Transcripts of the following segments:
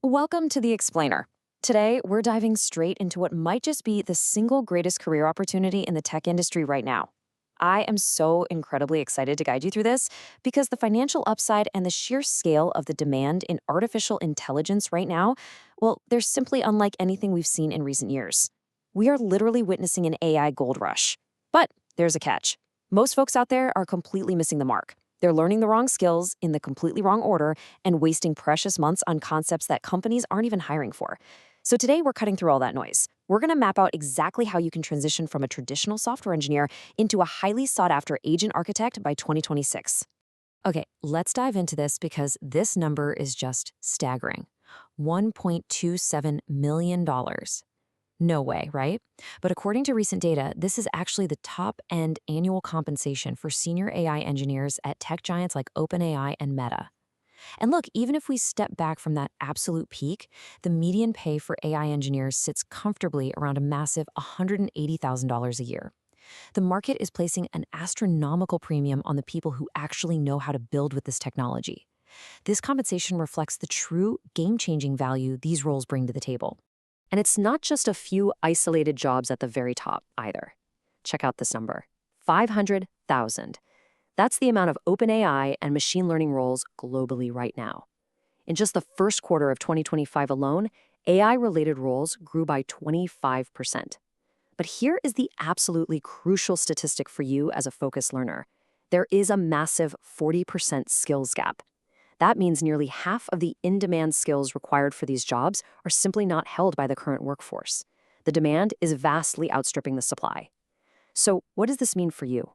Welcome to The Explainer. Today, we're diving straight into what might just be the single greatest career opportunity in the tech industry right now. I am so incredibly excited to guide you through this because the financial upside and the sheer scale of the demand in artificial intelligence right now, well, they're simply unlike anything we've seen in recent years. We are literally witnessing an AI gold rush. But there's a catch. Most folks out there are completely missing the mark. They're learning the wrong skills in the completely wrong order and wasting precious months on concepts that companies aren't even hiring for. So today we're cutting through all that noise. We're going to map out exactly how you can transition from a traditional software engineer into a highly sought after agent architect by 2026. Okay, let's dive into this because this number is just staggering. $1.27 million. No way, right? But according to recent data, this is actually the top-end annual compensation for senior AI engineers at tech giants like OpenAI and Meta. And look, even if we step back from that absolute peak, the median pay for AI engineers sits comfortably around a massive $180,000 a year. The market is placing an astronomical premium on the people who actually know how to build with this technology. This compensation reflects the true game-changing value these roles bring to the table. And it's not just a few isolated jobs at the very top either. Check out this number, 500,000. That's the amount of OpenAI and machine learning roles globally right now. In just the first quarter of 2025 alone, AI-related roles grew by 25%. But here is the absolutely crucial statistic for you as a focused learner. There is a massive 40% skills gap. That means nearly half of the in-demand skills required for these jobs are simply not held by the current workforce. The demand is vastly outstripping the supply. So what does this mean for you?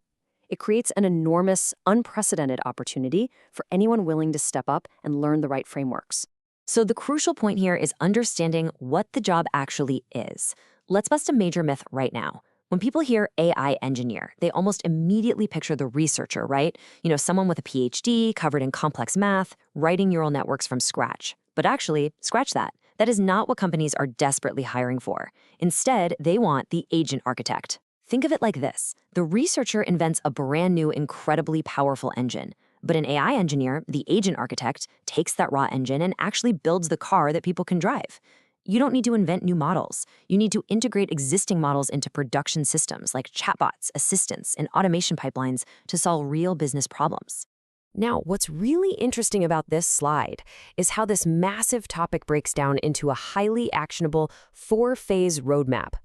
It creates an enormous, unprecedented opportunity for anyone willing to step up and learn the right frameworks. So the crucial point here is understanding what the job actually is. Let's bust a major myth right now. When people hear AI engineer, they almost immediately picture the researcher, right? Someone with a PhD, covered in complex math, writing neural networks from scratch. But actually, scratch that. That is not what companies are desperately hiring for. Instead, they want the agent architect. Think of it like this. The researcher invents a brand new, incredibly powerful engine. But an AI engineer, the agent architect, takes that raw engine and actually builds the car that people can drive. You don't need to invent new models. You need to integrate existing models into production systems like chatbots, assistants, and automation pipelines to solve real business problems. Now, what's really interesting about this slide is how this massive topic breaks down into a highly actionable four-phase roadmap.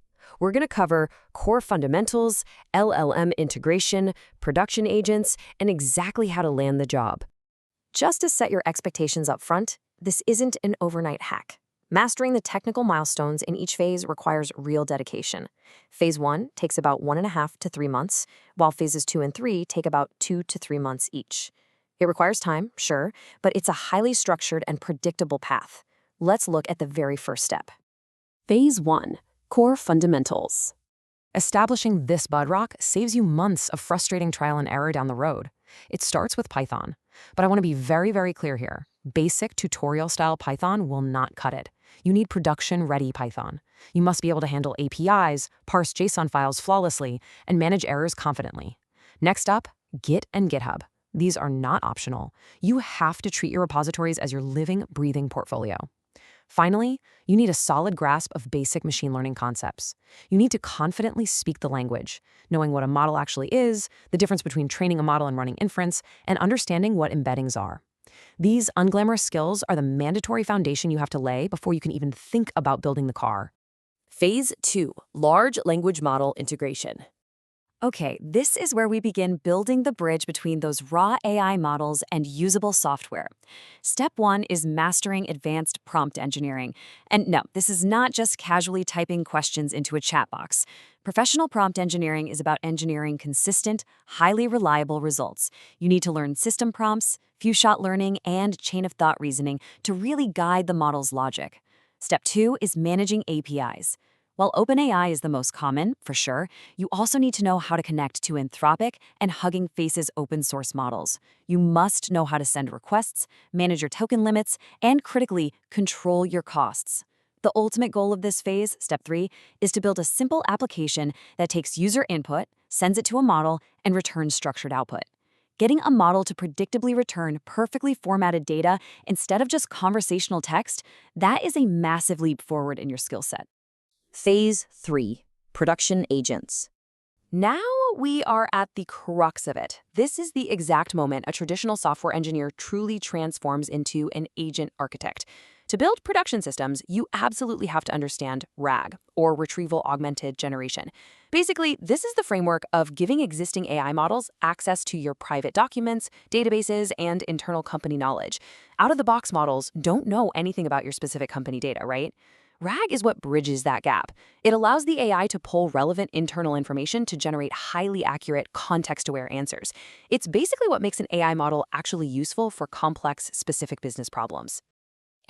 We're going to cover core fundamentals, LLM integration, production agents, and exactly how to land the job. Just to set your expectations up front, this isn't an overnight hack. Mastering the technical milestones in each phase requires real dedication. Phase 1 takes about 1.5 to 3 months, while phases 2 and 3 take about 2 to 3 months each. It requires time, sure, but it's a highly structured and predictable path. Let's look at the very first step. Phase 1, core fundamentals. Establishing this bedrock saves you months of frustrating trial and error down the road. It starts with Python, but I want to be very, very clear here. Basic tutorial-style Python will not cut it. You need production-ready Python. You must be able to handle APIs, parse JSON files flawlessly, and manage errors confidently. Next up, Git and GitHub. These are not optional. You have to treat your repositories as your living, breathing portfolio. Finally, you need a solid grasp of basic machine learning concepts. You need to confidently speak the language, knowing what a model actually is, the difference between training a model and running inference, and understanding what embeddings are. These unglamorous skills are the mandatory foundation you have to lay before you can even think about building the car. Phase 2, large language model integration. Okay, this is where we begin building the bridge between those raw AI models and usable software. Step 1 is mastering advanced prompt engineering. And no, this is not just casually typing questions into a chat box. Professional prompt engineering is about engineering consistent, highly reliable results. You need to learn system prompts, few-shot learning, and chain of thought reasoning to really guide the model's logic. Step 2 is managing APIs. While OpenAI is the most common, for sure, you also need to know how to connect to Anthropic and Hugging Face's open source models. You must know how to send requests, manage your token limits, and critically, control your costs. The ultimate goal of this phase, step 3, is to build a simple application that takes user input, sends it to a model, and returns structured output. Getting a model to predictably return perfectly formatted data instead of just conversational text, that is a massive leap forward in your skill set. Phase 3, Production Agents. Now we are at the crux of it. This is the exact moment a traditional software engineer truly transforms into an agent architect. To build production systems, you absolutely have to understand RAG, or Retrieval Augmented Generation. Basically, this is the framework of giving existing AI models access to your private documents, databases, and internal company knowledge. Out-of-the-box models don't know anything about your specific company data, right? RAG is what bridges that gap. It allows the AI to pull relevant internal information to generate highly accurate, context-aware answers. It's basically what makes an AI model actually useful for complex, specific business problems.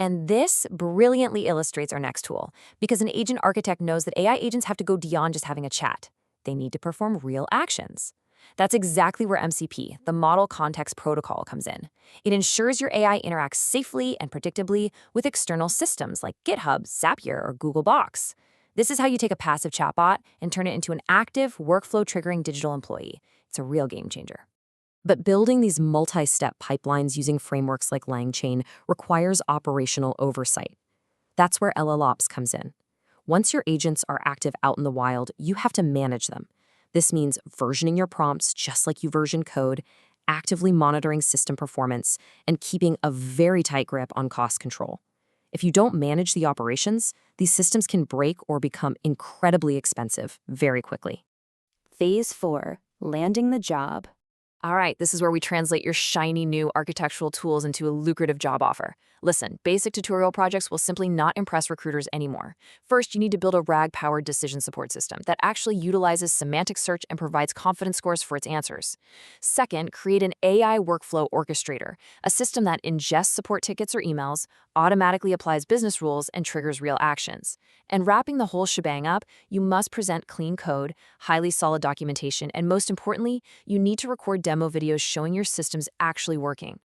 And this brilliantly illustrates our next tool, because an agent architect knows that AI agents have to go beyond just having a chat. They need to perform real actions. That's exactly where MCP, the Model Context Protocol, comes in. It ensures your AI interacts safely and predictably with external systems like GitHub, Zapier, or Google Docs. This is how you take a passive chatbot and turn it into an active, workflow-triggering digital employee. It's a real game changer. But building these multi-step pipelines using frameworks like LangChain requires operational oversight. That's where LLM Ops comes in. Once your agents are active out in the wild, you have to manage them. This means versioning your prompts just like you version code, actively monitoring system performance, and keeping a very tight grip on cost control. If you don't manage the operations, these systems can break or become incredibly expensive very quickly. Phase 4, Landing the Job. All right, this is where we translate your shiny new architectural tools into a lucrative job offer. Listen, basic tutorial projects will simply not impress recruiters anymore. First, you need to build a RAG-powered decision support system that actually utilizes semantic search and provides confidence scores for its answers. Second, create an AI workflow orchestrator, a system that ingests support tickets or emails, automatically applies business rules, and triggers real actions. And wrapping the whole shebang up, you must present clean code, highly solid documentation, and most importantly, you need to record demo videos showing your systems actually working.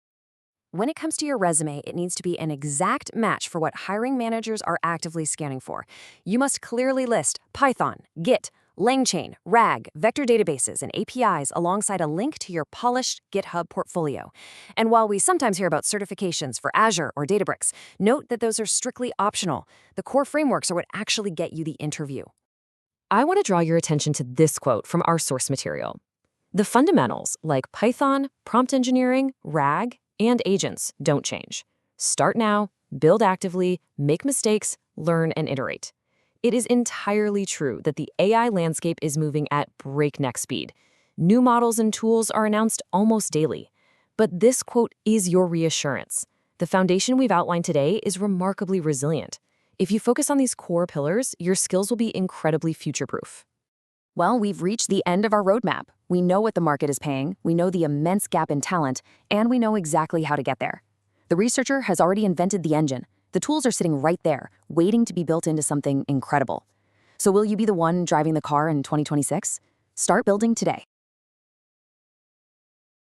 When it comes to your resume, it needs to be an exact match for what hiring managers are actively scanning for. You must clearly list Python, Git, LangChain, RAG, vector databases, and APIs alongside a link to your polished GitHub portfolio. And while we sometimes hear about certifications for Azure or Databricks, note that those are strictly optional. The core frameworks are what actually get you the interview. I want to draw your attention to this quote from our source material. The fundamentals, like Python, prompt engineering, RAG, and agents, don't change. Start now, build actively, make mistakes, learn, and iterate. It is entirely true that the AI landscape is moving at breakneck speed. New models and tools are announced almost daily. But this quote is your reassurance. The foundation we've outlined today is remarkably resilient. If you focus on these core pillars, your skills will be incredibly future-proof. Well, we've reached the end of our roadmap. We know what the market is paying, we know the immense gap in talent, and we know exactly how to get there. The researcher has already invented the engine. The tools are sitting right there, waiting to be built into something incredible. So will you be the one driving the car in 2026? Start building today.